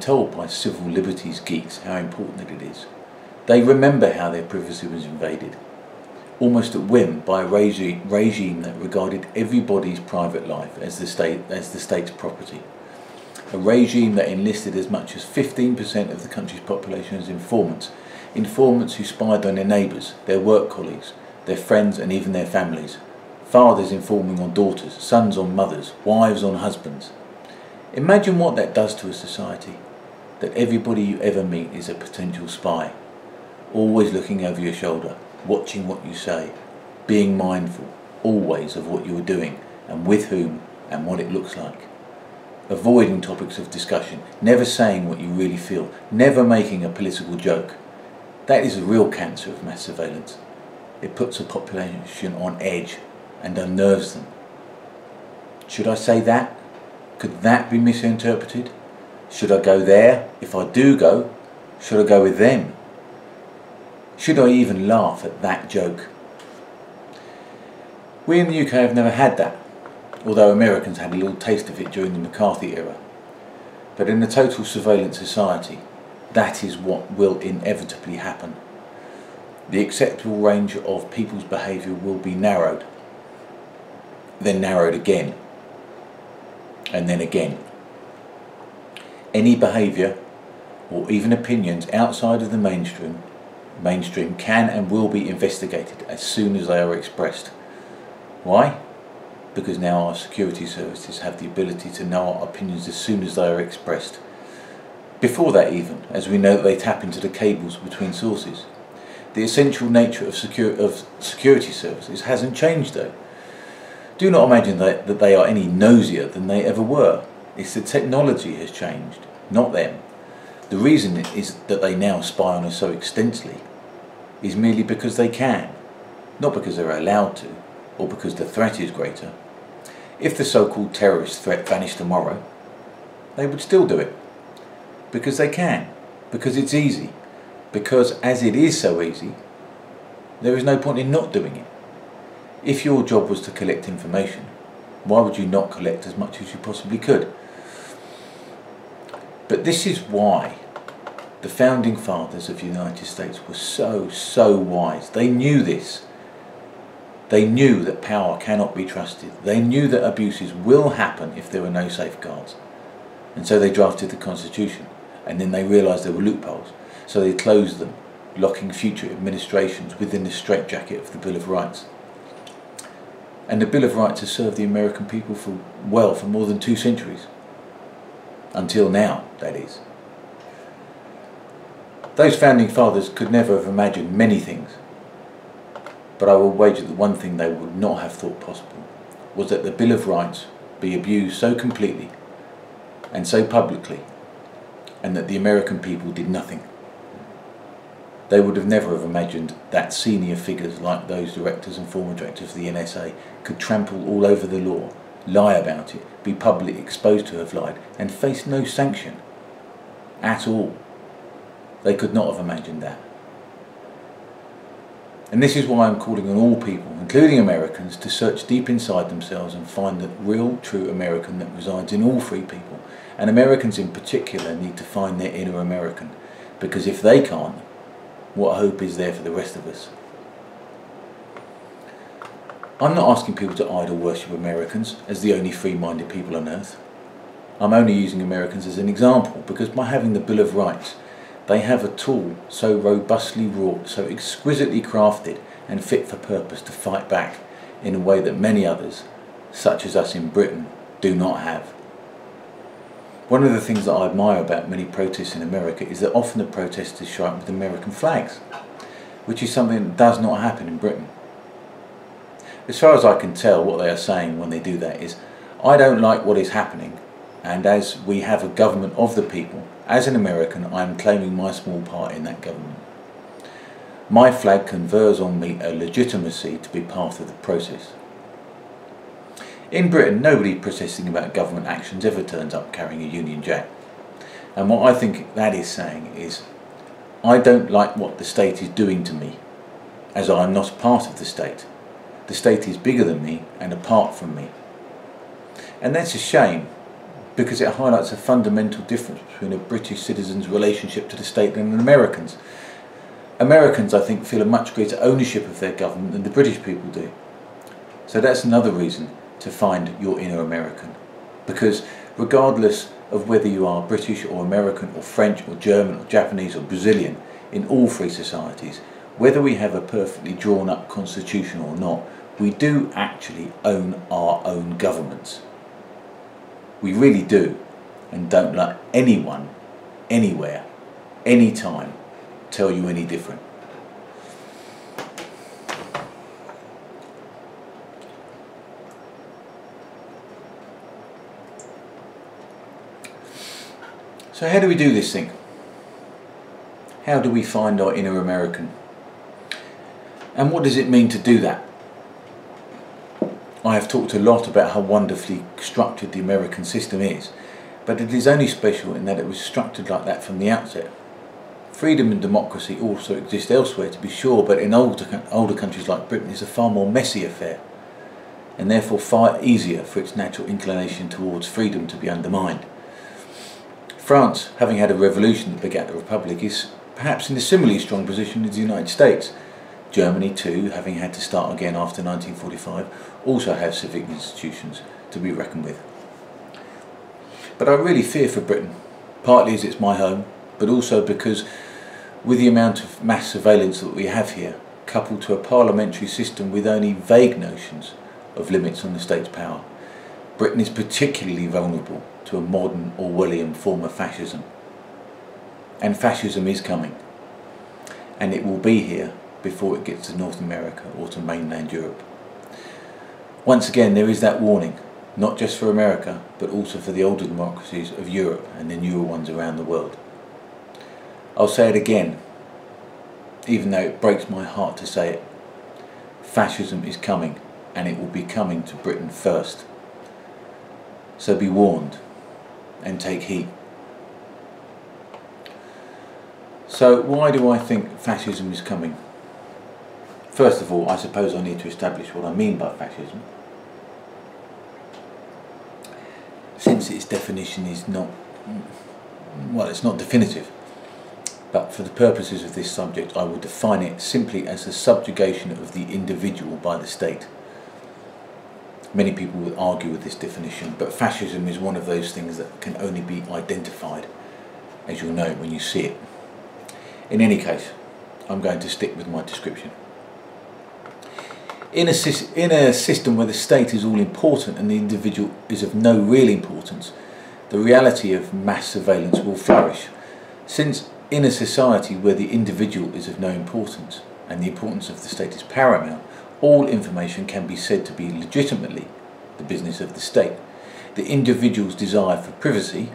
Told by civil liberties geeks how important it is. They remember how their privacy was invaded, almost at whim, by a regime that regarded everybody's private life as the state's property. A regime that enlisted as much as 15% of the country's population as informants who spied on their neighbours, their work colleagues, their friends and even their families. Fathers informing on daughters, sons on mothers, wives on husbands. Imagine what that does to a society, that everybody you ever meet is a potential spy, always looking over your shoulder, watching what you say, being mindful, always, of what you are doing and with whom and what it looks like. Avoiding topics of discussion, never saying what you really feel, never making a political joke. That is the real cancer of mass surveillance. It puts a population on edge and unnerves them. Should I say that? Could that be misinterpreted? Should I go there? If I do go, should I go with them? Should I even laugh at that joke? We in the UK have never had that, although Americans had a little taste of it during the McCarthy era. But in a total surveillance society, that is what will inevitably happen. The acceptable range of people's behaviour will be narrowed, then narrowed again, and then again. Any behaviour or even opinions outside of the mainstream can and will be investigated as soon as they are expressed. Why? Because now our security services have the ability to know our opinions as soon as they are expressed. Before that even, as we know that they tap into the cables between sources. The essential nature of security services hasn't changed though. Do not imagine that they are any nosier than they ever were. It's the technology has changed, not them. The reason is that they now spy on us so extensively is merely because they can, not because they're allowed to, or because the threat is greater. If the so-called terrorist threat vanished tomorrow, they would still do it. Because they can, because it's easy, because as it is so easy, there is no point in not doing it. If your job was to collect information, why would you not collect as much as you possibly could? But this is why the founding fathers of the United States were so wise. They knew this. They knew that power cannot be trusted. They knew that abuses will happen if there are no safeguards. And so they drafted the Constitution. And then they realised there were loopholes. So they closed them, locking future administrations within the straitjacket of the Bill of Rights. And the Bill of Rights has served the American people for more than 2 centuries. Until now, that is. Those founding fathers could never have imagined many things. But I will wager that one thing they would not have thought possible was that the Bill of Rights be abused so completely and so publicly, and that the American people did nothing. They would have never have imagined that senior figures like those directors and former directors of the NSA could trample all over the law, lie about it, be publicly exposed to have lied, and face no sanction at all. They could not have imagined that. And this is why I'm calling on all people, including Americans, to search deep inside themselves and find the real, true American that resides in all free people. And Americans in particular need to find their inner American, because if they can't, what hope is there for the rest of us? I'm not asking people to idol worship Americans as the only free-minded people on earth. I'm only using Americans as an example because by having the Bill of Rights, they have a tool so robustly wrought, so exquisitely crafted and fit for purpose to fight back in a way that many others, such as us in Britain, do not have. One of the things that I admire about many protests in America is that often the protesters show up with American flags, which is something that does not happen in Britain. As far as I can tell, what they are saying when they do that is, I don't like what is happening, and as we have a government of the people, as an American, I am claiming my small part in that government. My flag confers on me a legitimacy to be part of the process. In Britain, nobody protesting about government actions ever turns up carrying a Union Jack. And what I think that is saying is, I don't like what the state is doing to me, as I am not a part of the state. The state is bigger than me and apart from me. And that's a shame, because it highlights a fundamental difference between a British citizen's relationship to the state and an American's. Americans, I think, feel a much greater ownership of their government than the British people do. So that's another reason to find your inner American. Because regardless of whether you are British or American or French or German or Japanese or Brazilian, in all free societies, whether we have a perfectly drawn up constitution or not, we do actually own our own governments. We really do, and don't let anyone, anywhere, anytime, tell you any different. So how do we do this thing? How do we find our inner American? And what does it mean to do that? I have talked a lot about how wonderfully structured the American system is, but it is only special in that it was structured like that from the outset. Freedom and democracy also exist elsewhere, to be sure, but in older countries like Britain it's a far more messy affair, and therefore far easier for its natural inclination towards freedom to be undermined. France, having had a revolution that begat the Republic, is perhaps in a similarly strong position as the United States. Germany too, having had to start again after 1945, also has civic institutions to be reckoned with. But I really fear for Britain, partly as it's my home, but also because with the amount of mass surveillance that we have here, coupled to a parliamentary system with only vague notions of limits on the state's power, Britain is particularly vulnerable to a modern Orwellian form of fascism. And fascism is coming, and it will be here before it gets to North America or to mainland Europe. Once again, there is that warning, not just for America, but also for the older democracies of Europe and the newer ones around the world. I'll say it again, even though it breaks my heart to say it. Fascism is coming, and it will be coming to Britain first. So be warned, and take heed. So why do I think fascism is coming? First of all, I suppose I need to establish what I mean by fascism, since its definition is not, well, it's not definitive. But for the purposes of this subject, I will define it simply as the subjugation of the individual by the state. Many people will argue with this definition, but fascism is one of those things that can only be identified, as you'll know when you see it. In any case, I'm going to stick with my description. In a system where the state is all important and the individual is of no real importance, the reality of mass surveillance will flourish, since in a society where the individual is of no importance and the importance of the state is paramount, all information can be said to be legitimately the business of the state. The individual's desire for privacy,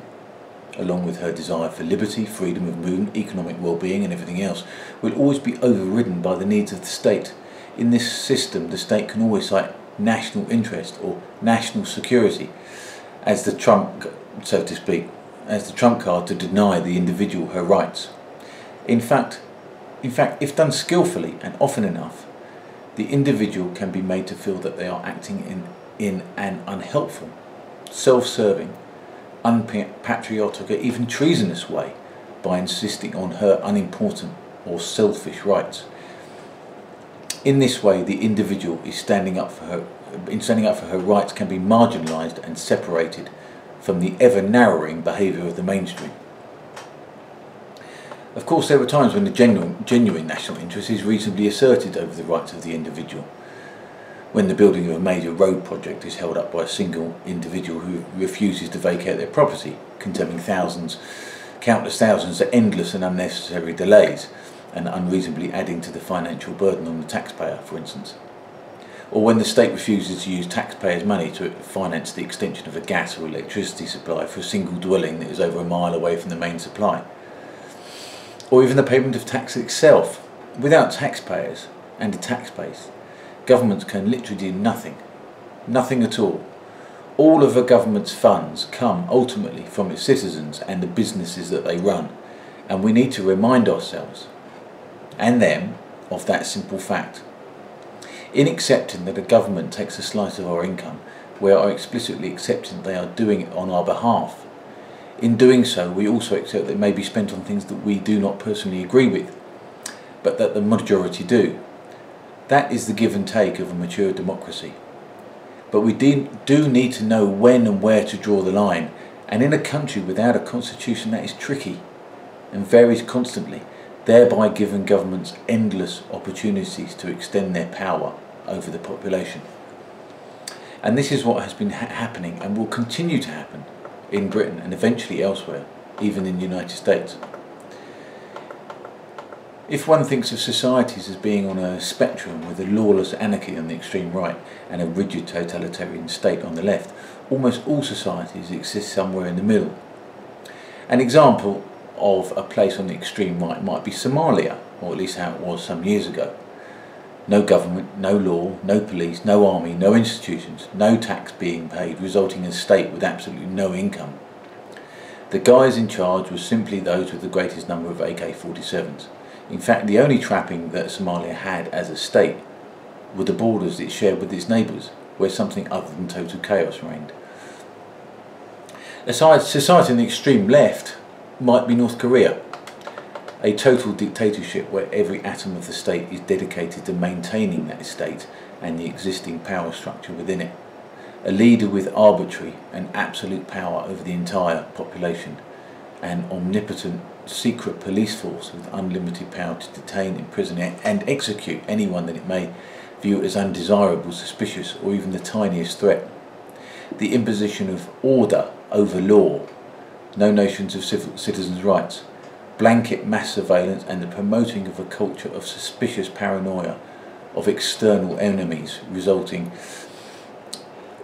along with her desire for liberty, freedom of movement, economic well-being and everything else, will always be overridden by the needs of the state. In this system, the state can always cite national interest or national security as the trump, so to speak, as the trump card to deny the individual her rights. In fact, if done skillfully and often enough, the individual can be made to feel that they are acting in an unhelpful, self-serving, unpatriotic or even treasonous way by insisting on her unimportant or selfish rights. In this way, the individual is standing up for her rights can be marginalised and separated from the ever-narrowing behaviour of the mainstream. Of course, there are times when the genuine national interest is reasonably asserted over the rights of the individual. When the building of a major road project is held up by a single individual who refuses to vacate their property, condemning countless thousands to endless and unnecessary delays, and unreasonably adding to the financial burden on the taxpayer, for instance. Or when the state refuses to use taxpayers' money to finance the extension of a gas or electricity supply for a single dwelling that is over a mile away from the main supply. Or even the payment of tax itself. Without taxpayers and a tax base, governments can literally do nothing. Nothing at all. All of a government's funds come ultimately from its citizens and the businesses that they run, and we need to remind ourselves and them of that simple fact. In accepting that a government takes a slice of our income, we are explicitly accepting they are doing it on our behalf. In doing so, we also accept that it may be spent on things that we do not personally agree with, but that the majority do. That is the give and take of a mature democracy. But we do need to know when and where to draw the line, and in a country without a constitution that is tricky and varies constantly, thereby giving governments endless opportunities to extend their power over the population. And this is what has been happening and will continue to happen in Britain and eventually elsewhere, even in the United States. If one thinks of societies as being on a spectrum with a lawless anarchy on the extreme right and a rigid totalitarian state on the left, almost all societies exist somewhere in the middle. An example of a place on the extreme right might be Somalia, or at least how it was some years ago. No government, no law, no police, no army, no institutions, no tax being paid, resulting in a state with absolutely no income. The guys in charge were simply those with the greatest number of AK-47s. In fact, the only trapping that Somalia had as a state were the borders it shared with its neighbours, where something other than total chaos reigned. A society on the extreme left might be North Korea, a total dictatorship where every atom of the state is dedicated to maintaining that state and the existing power structure within it. A leader with arbitrary and absolute power over the entire population, an omnipotent secret police force with unlimited power to detain, imprison and execute anyone that it may view as undesirable, suspicious or even the tiniest threat. The imposition of order over law, no notions of citizens' rights, blanket mass surveillance and the promoting of a culture of suspicious paranoia of external enemies,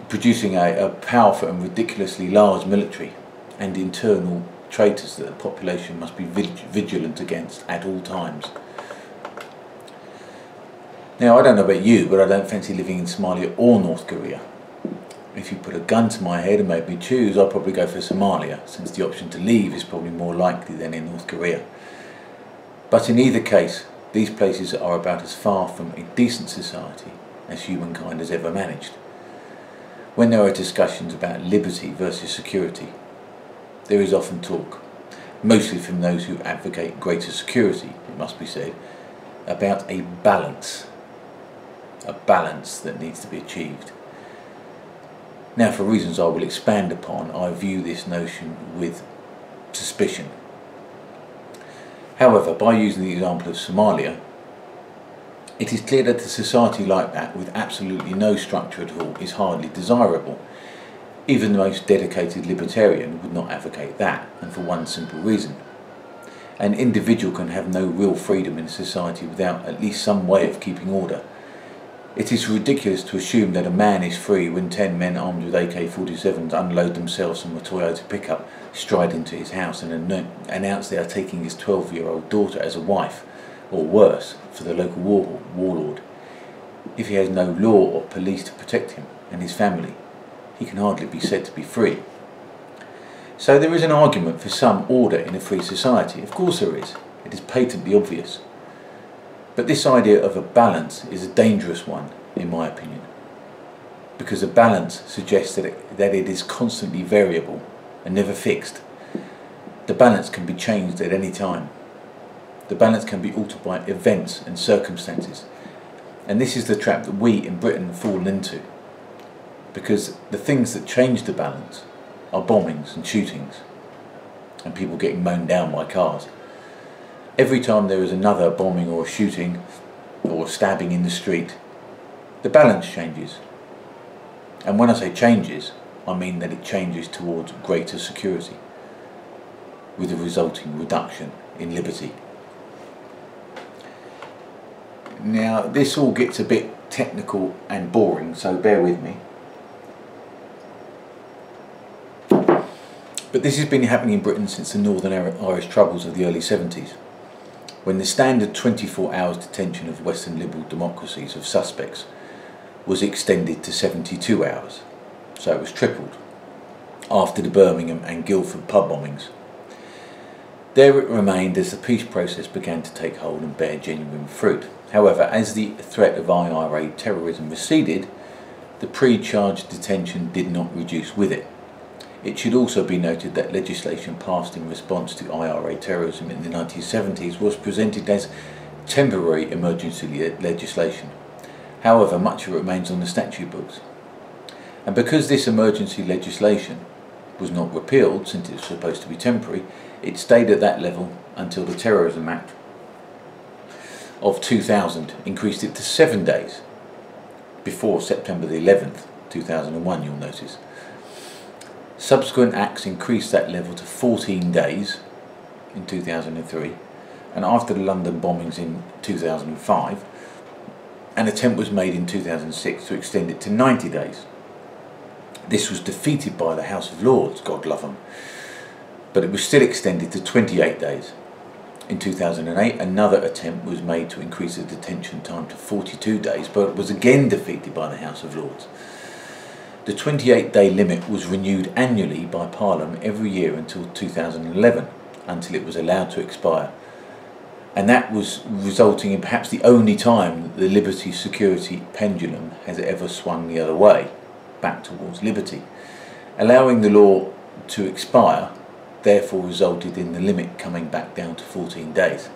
producing a powerful and ridiculously large military and internal traitors that the population must be vigilant against at all times. Now, I don't know about you, but I don't fancy living in Somalia or North Korea. If you put a gun to my head and made me choose, I'd probably go for Somalia, since the option to leave is probably more likely than in North Korea. But in either case, these places are about as far from a decent society as humankind has ever managed. When there are discussions about liberty versus security, there is often talk, mostly from those who advocate greater security, it must be said, about a balance that needs to be achieved. Now, for reasons I will expand upon, I view this notion with suspicion. However, by using the example of Somalia, it is clear that a society like that, with absolutely no structure at all, is hardly desirable. Even the most dedicated libertarian would not advocate that, and for one simple reason. An individual can have no real freedom in a society without at least some way of keeping order. It is ridiculous to assume that a man is free when 10 men armed with AK-47s unload themselves from a Toyota pickup, stride into his house and announce they are taking his 12-year-old daughter as a wife, or worse, for the local warlord. If he has no law or police to protect him and his family, he can hardly be said to be free. So there is an argument for some order in a free society. Of course there is. It is patently obvious. But this idea of a balance is a dangerous one, in my opinion, because a balance suggests that it is constantly variable and never fixed. The balance can be changed at any time. The balance can be altered by events and circumstances. And this is the trap that we in Britain fall into, because the things that change the balance are bombings and shootings and people getting mown down by cars. Every time there is another bombing or a shooting or a stabbing in the street, the balance changes. And when I say changes, I mean that it changes towards greater security, with a resulting reduction in liberty. Now, this all gets a bit technical and boring, so bear with me. But this has been happening in Britain since the Northern Irish Troubles of the early 70s, when the standard 24 hours detention of Western liberal democracies of suspects was extended to 72 hours, so it was tripled, after the Birmingham and Guildford pub bombings. There it remained as the peace process began to take hold and bear genuine fruit. However, as the threat of IRA terrorism receded, the pre-charge detention did not reduce with it. It should also be noted that legislation passed in response to IRA terrorism in the 1970s was presented as temporary emergency legislation. However, much of it remains on the statute books. And because this emergency legislation was not repealed, since it was supposed to be temporary, it stayed at that level until the Terrorism Act of 2000 increased it to 7 days, before September the 11th, 2001, you'll notice. Subsequent acts increased that level to 14 days in 2003, and after the London bombings in 2005, an attempt was made in 2006 to extend it to 90 days. This was defeated by the House of Lords, God love them, but it was still extended to 28 days. In 2008, another attempt was made to increase the detention time to 42 days, but it was again defeated by the House of Lords. The 28-day limit was renewed annually by Parliament every year until 2011, until it was allowed to expire. And that was resulting in perhaps the only time the liberty-security pendulum has ever swung the other way, back towards liberty. Allowing the law to expire therefore resulted in the limit coming back down to 14 days.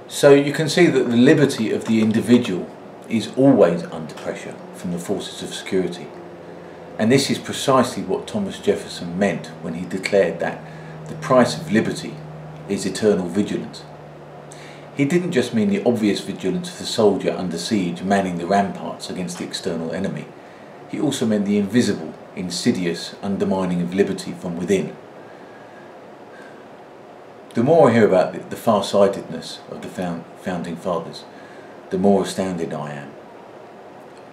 So you can see that the liberty of the individual is always under pressure from the forces of security. And this is precisely what Thomas Jefferson meant when he declared that the price of liberty is eternal vigilance. He didn't just mean the obvious vigilance of the soldier under siege manning the ramparts against the external enemy. He also meant the invisible, insidious undermining of liberty from within. The more I hear about the far-sightedness of the founding fathers, the more astounded I am.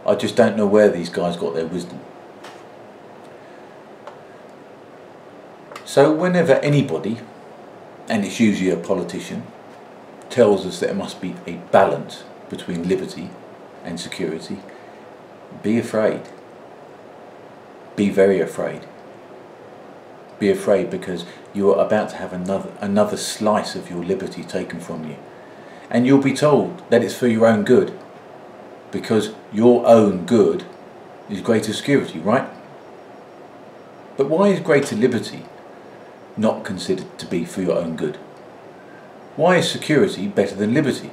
I just don't know where these guys got their wisdom. So whenever anybody, and it's usually a politician, tells us there must be a balance between liberty and security, be afraid. Be very afraid. Be afraid because you are about to have another slice of your liberty taken from you. And you'll be told that it's for your own good, because your own good is greater security, right? But why is greater liberty not considered to be for your own good? Why is security better than liberty?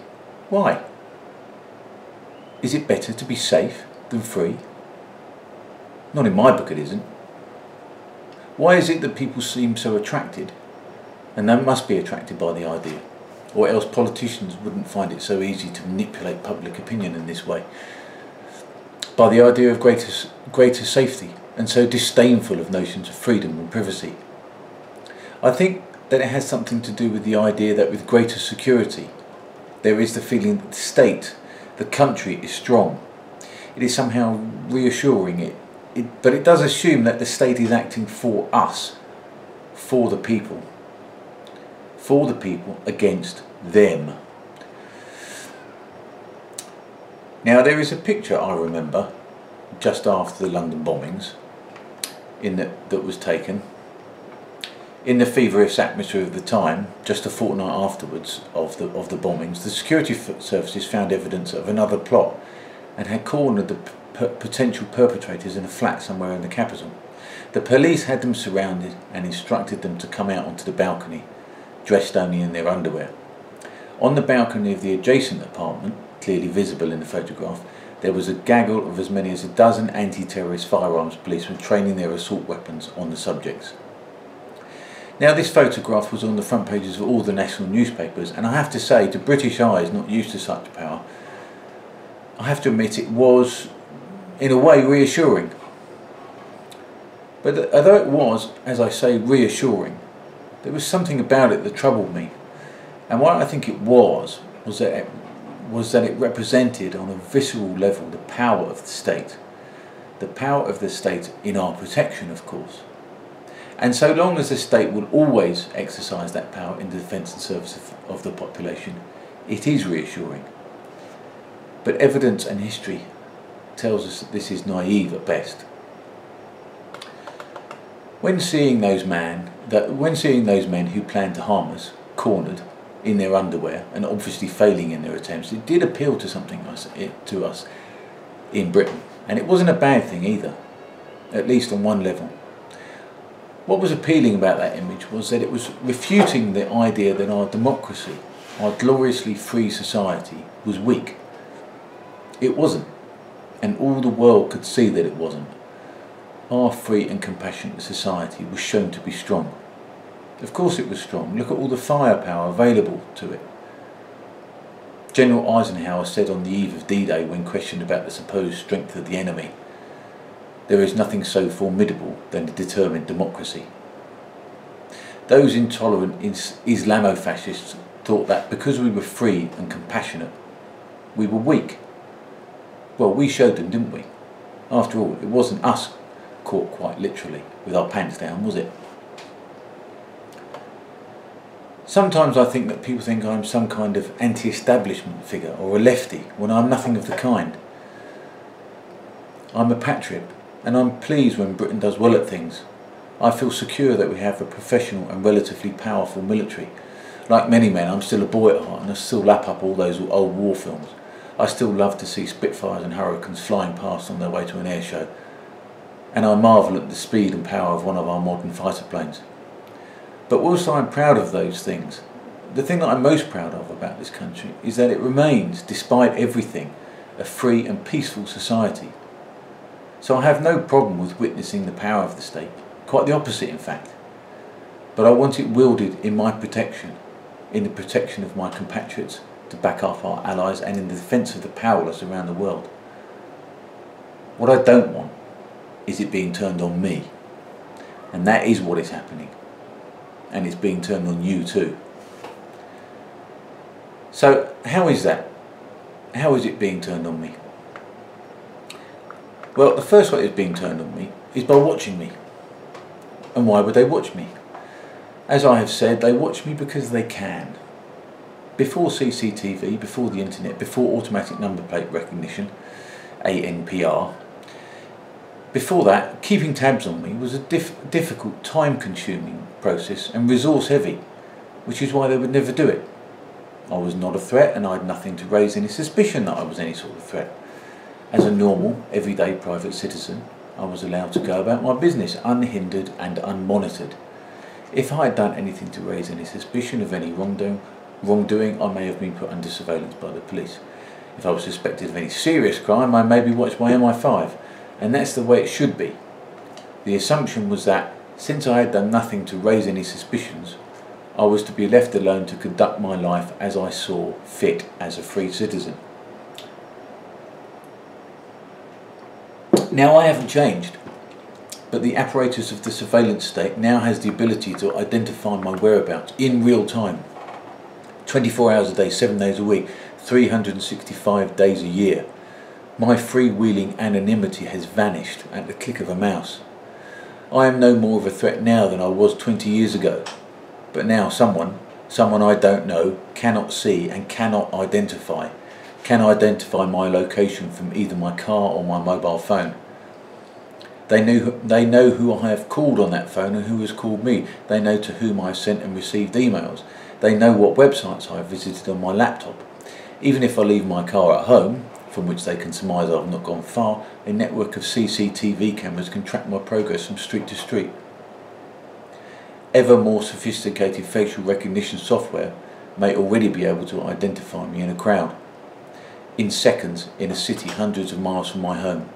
Why? Is it better to be safe than free? Not in my book it isn't. Why is it that people seem so attracted, and they must be attracted by the idea, or else politicians wouldn't find it so easy to manipulate public opinion in this way, by the idea of greater safety, and so disdainful of notions of freedom and privacy? I think that it has something to do with the idea that with greater security there is the feeling that the state, the country, is strong. It is somehow reassuring, but it does assume that the state is acting for us, for the people against them. Now there is a picture I remember just after the London bombings that was taken in the feverish atmosphere of the time. Just a fortnight afterwards of the bombings, the security services found evidence of another plot and had cornered the potential perpetrators in a flat somewhere in the capital. The police had them surrounded and instructed them to come out onto the balcony, dressed only in their underwear. On the balcony of the adjacent apartment, clearly visible in the photograph, there was a gaggle of as many as a dozen anti-terrorist firearms policemen training their assault weapons on the subjects. Now this photograph was on the front pages of all the national newspapers, and I have to say, to British eyes not used to such power, I have to admit it was in a way reassuring. But although it was, as I say, reassuring, there was something about it that troubled me. And what I think it was that it represented on a visceral level the power of the state. The power of the state in our protection, of course. And so long as the state will always exercise that power in the defence and service of the population, it is reassuring. But evidence and history tells us that this is naive at best. When seeing those men who planned to harm us, cornered in their underwear and obviously failing in their attempts, it did appeal to something to us. in Britain, and it wasn't a bad thing either, at least on one level. What was appealing about that image was that it was refuting the idea that our democracy, our gloriously free society, was weak. It wasn't, and all the world could see that it wasn't. Our free and compassionate society was shown to be strong. Of course it was strong. Look at all the firepower available to it. General Eisenhower said on the eve of D-Day, when questioned about the supposed strength of the enemy, "There is nothing so formidable than a determined democracy." Those intolerant Islamofascists thought that because we were free and compassionate, we were weak. Well, we showed them, didn't we? After all, it wasn't us caught quite literally with our pants down, was it? Sometimes I think that people think I'm some kind of anti-establishment figure or a lefty, when I'm nothing of the kind. I'm a patriot, and I'm pleased when Britain does well at things. I feel secure that we have a professional and relatively powerful military. Like many men, I'm still a boy at heart, and I still lap up all those old war films. I still love to see Spitfires and Hurricanes flying past on their way to an air show, and I marvel at the speed and power of one of our modern fighter planes. But whilst I'm proud of those things, the thing that I'm most proud of about this country is that it remains, despite everything, a free and peaceful society. So I have no problem with witnessing the power of the state, quite the opposite in fact. But I want it wielded in my protection, in the protection of my compatriots, to back up our allies, and in the defence of the powerless around the world. What I don't want is it being turned on me, and that is what is happening. And it's being turned on you too. So how is that? How is it being turned on me? Well, the first way it's being turned on me is by watching me. And why would they watch me? As I have said, they watch me because they can. Before CCTV, before the internet, before automatic number plate recognition, ANPR, before that, keeping tabs on me was a difficult, time-consuming process and resource-heavy, which is why they would never do it. I was not a threat, and I had nothing to raise any suspicion that I was any sort of threat. As a normal, everyday private citizen, I was allowed to go about my business unhindered and unmonitored. If I had done anything to raise any suspicion of any wrongdoing, I may have been put under surveillance by the police. If I was suspected of any serious crime, I may be watched by MI5. And that's the way it should be. The assumption was that, since I had done nothing to raise any suspicions, I was to be left alone to conduct my life as I saw fit as a free citizen. Now I haven't changed, but the apparatus of the surveillance state now has the ability to identify my whereabouts in real time. 24 hours a day, 7 days a week, 365 days a year. My freewheeling anonymity has vanished at the click of a mouse. I am no more of a threat now than I was 20 years ago. But now someone I don't know, cannot see and cannot identify, can identify my location from either my car or my mobile phone. They know who I have called on that phone and who has called me. They know to whom I have sent and received emails. They know what websites I have visited on my laptop. Even if I leave my car at home, from which they can surmise I have not gone far, a network of CCTV cameras can track my progress from street to street. Ever more sophisticated facial recognition software may already be able to identify me in a crowd, in seconds, in a city hundreds of miles from my home.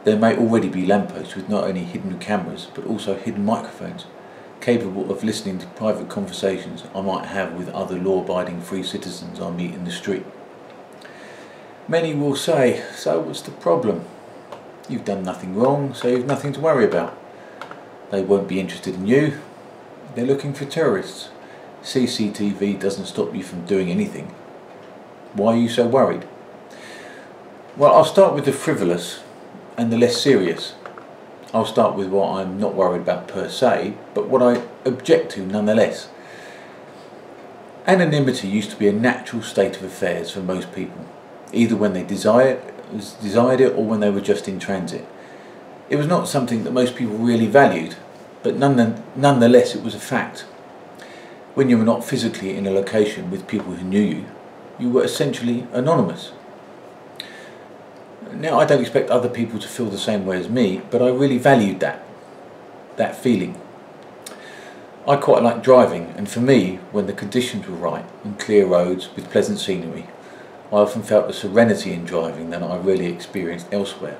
There may already be lampposts with not only hidden cameras but also hidden microphones, capable of listening to private conversations I might have with other law-abiding free citizens I meet in the street. Many will say, so what's the problem? You've done nothing wrong, so you've nothing to worry about. They won't be interested in you. They're looking for terrorists. CCTV doesn't stop you from doing anything. Why are you so worried? Well, I'll start with the frivolous and the less serious. I'll start with what I'm not worried about per se, but what I object to nonetheless. Anonymity used to be a natural state of affairs for most people, either when they desired it or when they were just in transit. It was not something that most people really valued, but nonetheless it was a fact. When you were not physically in a location with people who knew you, you were essentially anonymous. Now, I don't expect other people to feel the same way as me, but I really valued that feeling. I quite like driving, and for me, when the conditions were right and clear roads with pleasant scenery, I often felt a serenity in driving that I really experienced elsewhere.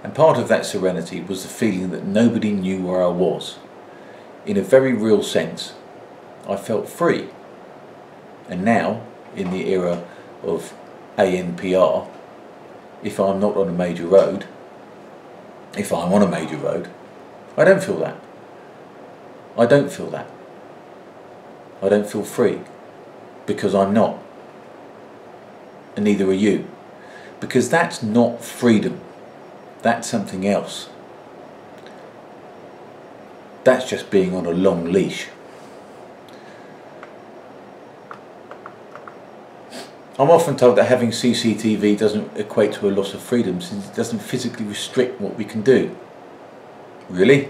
And part of that serenity was the feeling that nobody knew where I was. In a very real sense, I felt free. And now, in the era of ANPR, if I'm not on a major road, if I'm on a major road, I don't feel that. I don't feel that. I don't feel free, because I'm not. And neither are you. Because that's not freedom. That's something else. That's just being on a long leash. I'm often told that having CCTV doesn't equate to a loss of freedom, since it doesn't physically restrict what we can do. Really?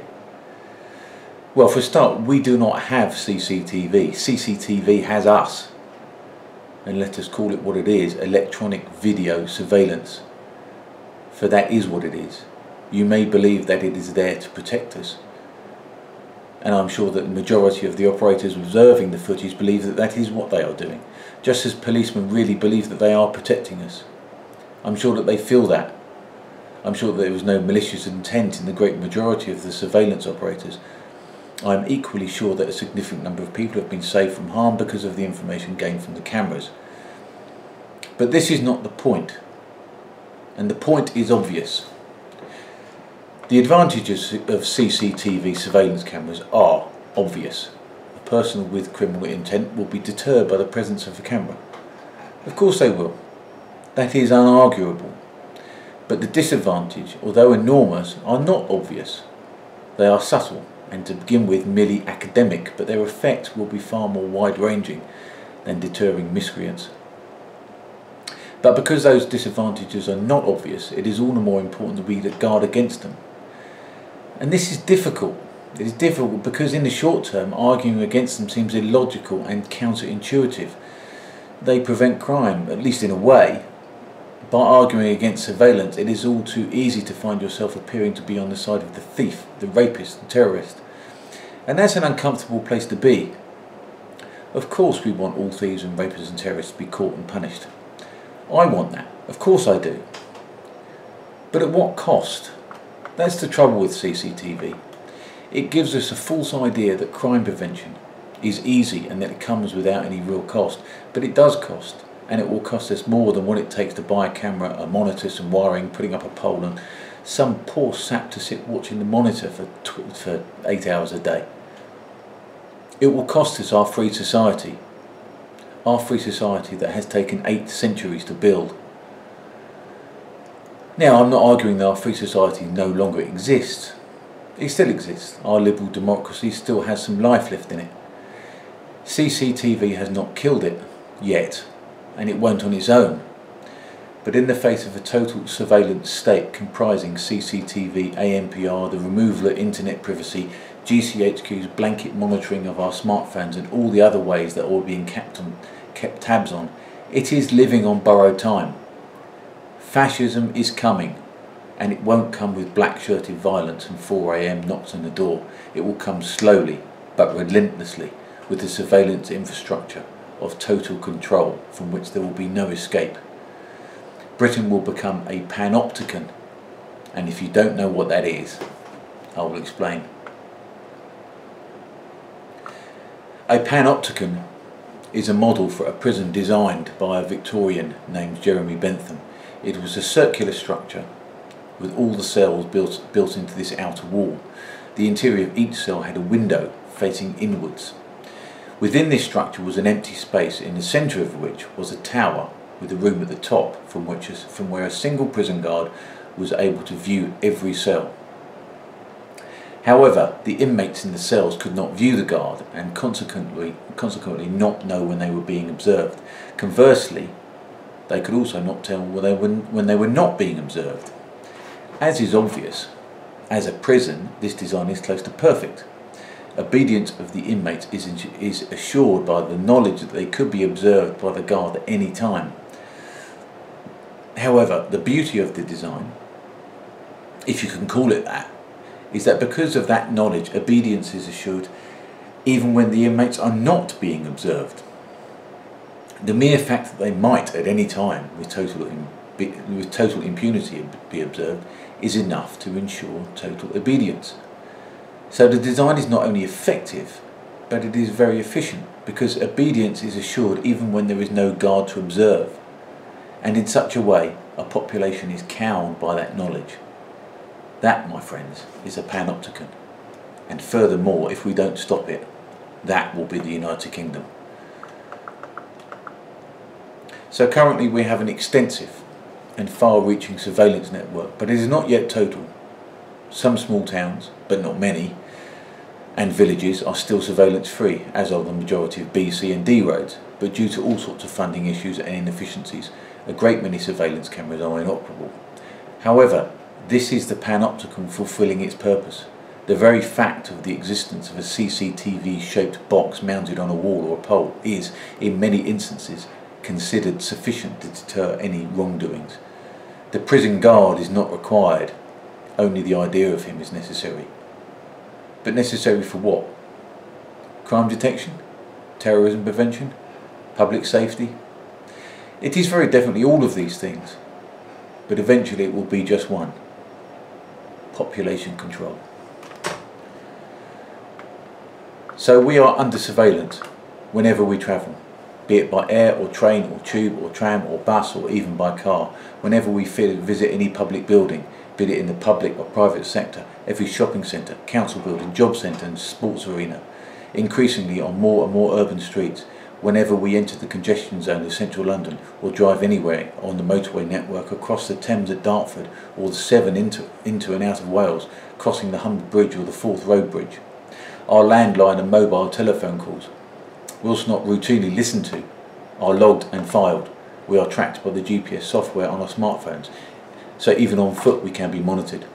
Well, for a start, we do not have CCTV. CCTV has us. And let us call it what it is, electronic video surveillance. For that is what it is. You may believe that it is there to protect us. And I'm sure that the majority of the operators observing the footage believe that that is what they are doing. Just as policemen really believe that they are protecting us. I'm sure that they feel that. I'm sure that there was no malicious intent in the great majority of the surveillance operators. I am equally sure that a significant number of people have been saved from harm because of the information gained from the cameras. But this is not the point. And the point is obvious. The advantages of CCTV surveillance cameras are obvious. A person with criminal intent will be deterred by the presence of a camera. Of course they will. That is unarguable. But the disadvantage, although enormous, are not obvious. They are subtle and to begin with merely academic, but their effect will be far more wide-ranging than deterring miscreants. But because those disadvantages are not obvious, it is all the more important that we guard against them. And this is difficult. It is difficult because in the short term, arguing against them seems illogical and counterintuitive. They prevent crime, at least in a way. By arguing against surveillance, it is all too easy to find yourself appearing to be on the side of the thief, the rapist, the terrorist. And that's an uncomfortable place to be. Of course we want all thieves and rapists and terrorists to be caught and punished. I want that. Of course I do. But at what cost? That's the trouble with CCTV. It gives us a false idea that crime prevention is easy and that it comes without any real cost. But it does cost. And it will cost us more than what it takes to buy a camera, a monitor, some wiring, putting up a pole, and some poor sap to sit watching the monitor for 8 hours a day. It will cost us our free society that has taken 8 centuries to build. Now, I'm not arguing that our free society no longer exists. It still exists. Our liberal democracy still has some life left in it. CCTV has not killed it yet. And it won't on its own. But in the face of a total surveillance state comprising CCTV, ANPR, the removal of internet privacy, GCHQ's blanket monitoring of our smartphones and all the other ways that are being kept tabs on, it is living on borrowed time. Fascism is coming, and it won't come with black-shirted violence and 4 AM knocks on the door. It will come slowly, but relentlessly, with the surveillance infrastructure of total control from which there will be no escape. Britain will become a panopticon, and if you don't know what that is, I will explain. A panopticon is a model for a prison designed by a Victorian named Jeremy Bentham. It was a circular structure with all the cells built into this outer wall. The interior of each cell had a window facing inwards. Within this structure was an empty space, in the centre of which was a tower with a room at the top from where a single prison guard was able to view every cell. However, the inmates in the cells could not view the guard and consequently not know when they were being observed. Conversely, they could also not tell when they were not being observed. As is obvious, as a prison, this design is close to perfect. Obedience of the inmates is assured by the knowledge that they could be observed by the guard at any time. However, the beauty of the design, if you can call it that, is that because of that knowledge, obedience is assured even when the inmates are not being observed. The mere fact that they might at any time with total impunity be observed is enough to ensure total obedience. So the design is not only effective, but it is very efficient, because obedience is assured even when there is no guard to observe, and in such a way a population is cowed by that knowledge. That, my friends, is a panopticon, and furthermore, if we don't stop it, that will be the United Kingdom. So currently we have an extensive and far-reaching surveillance network, but it is not yet total. Some small towns, but not many, and villages are still surveillance free, as are the majority of B, C and D roads, but due to all sorts of funding issues and inefficiencies, a great many surveillance cameras are inoperable. However, this is the panopticon fulfilling its purpose. The very fact of the existence of a CCTV shaped box mounted on a wall or a pole is, in many instances, considered sufficient to deter any wrongdoings. The prison guard is not required, only the idea of him is necessary. But necessary for what? Crime detection? Terrorism prevention? Public safety? It is very definitely all of these things, but eventually it will be just one: population control. So we are under surveillance whenever we travel, be it by air or train or tube or tram or bus or even by car, whenever we visit any public building, be it in the public or private sector, every shopping centre, council building, job centre and sports arena, increasingly on more and more urban streets, whenever we enter the congestion zone of central London or drive anywhere on the motorway network across the Thames at Dartford or the Severn into and out of Wales, crossing the Humber Bridge or the Forth Road Bridge. Our landline and mobile telephone calls, whilst not routinely listened to, are logged and filed. We are tracked by the GPS software on our smartphones, so even on foot we can be monitored.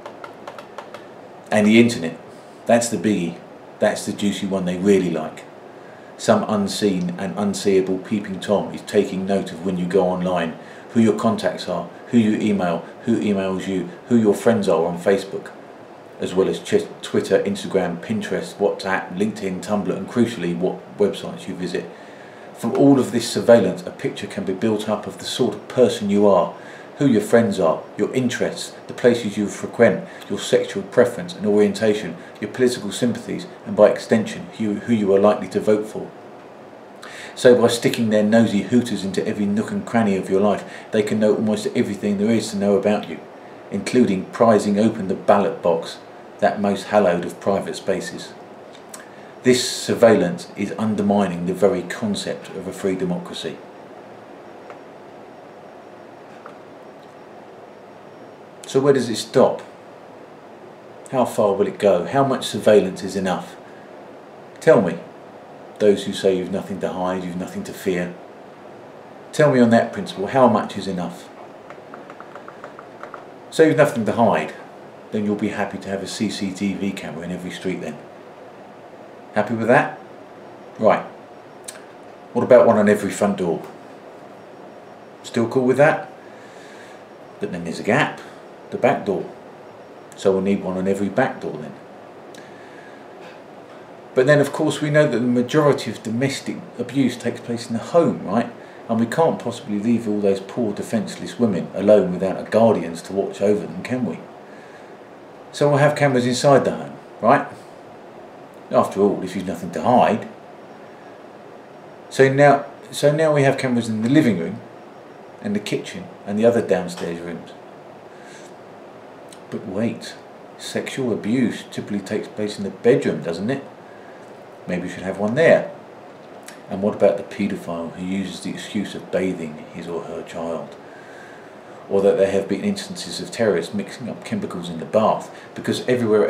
And the internet, that's the biggie, that's the juicy one they really like. Some unseen and unseeable peeping Tom is taking note of when you go online, who your contacts are, who you email, who emails you, who your friends are on Facebook, as well as Twitter, Instagram, Pinterest, WhatsApp, LinkedIn, Tumblr and crucially what websites you visit. From all of this surveillance, a picture can be built up of the sort of person you are, who your friends are, your interests, the places you frequent, your sexual preference and orientation, your political sympathies, and by extension, who you are likely to vote for. So by sticking their nosy hooters into every nook and cranny of your life, they can know almost everything there is to know about you, including prizing open the ballot box, that most hallowed of private spaces. This surveillance is undermining the very concept of a free democracy. So where does it stop? How far will it go? How much surveillance is enough? Tell me, those who say you've nothing to hide, you've nothing to fear. Tell me on that principle, how much is enough? So you've nothing to hide, then you'll be happy to have a CCTV camera in every street then. Happy with that? Right. What about one on every front door? Still cool with that? But then there's a gap. The back door, so we'll need one on every back door then. But then of course we know that the majority of domestic abuse takes place in the home, right? And we can't possibly leave all those poor defenceless women alone without a guardians to watch over them, can we? So we'll have cameras inside the home, right? After all, if you've nothing to hide. So now we have cameras in the living room and the kitchen and the other downstairs rooms. But wait, sexual abuse typically takes place in the bedroom, doesn't it? Maybe we should have one there. And what about the paedophile who uses the excuse of bathing his or her child? Or that there have been instances of terrorists mixing up chemicals in the bath, because everywhere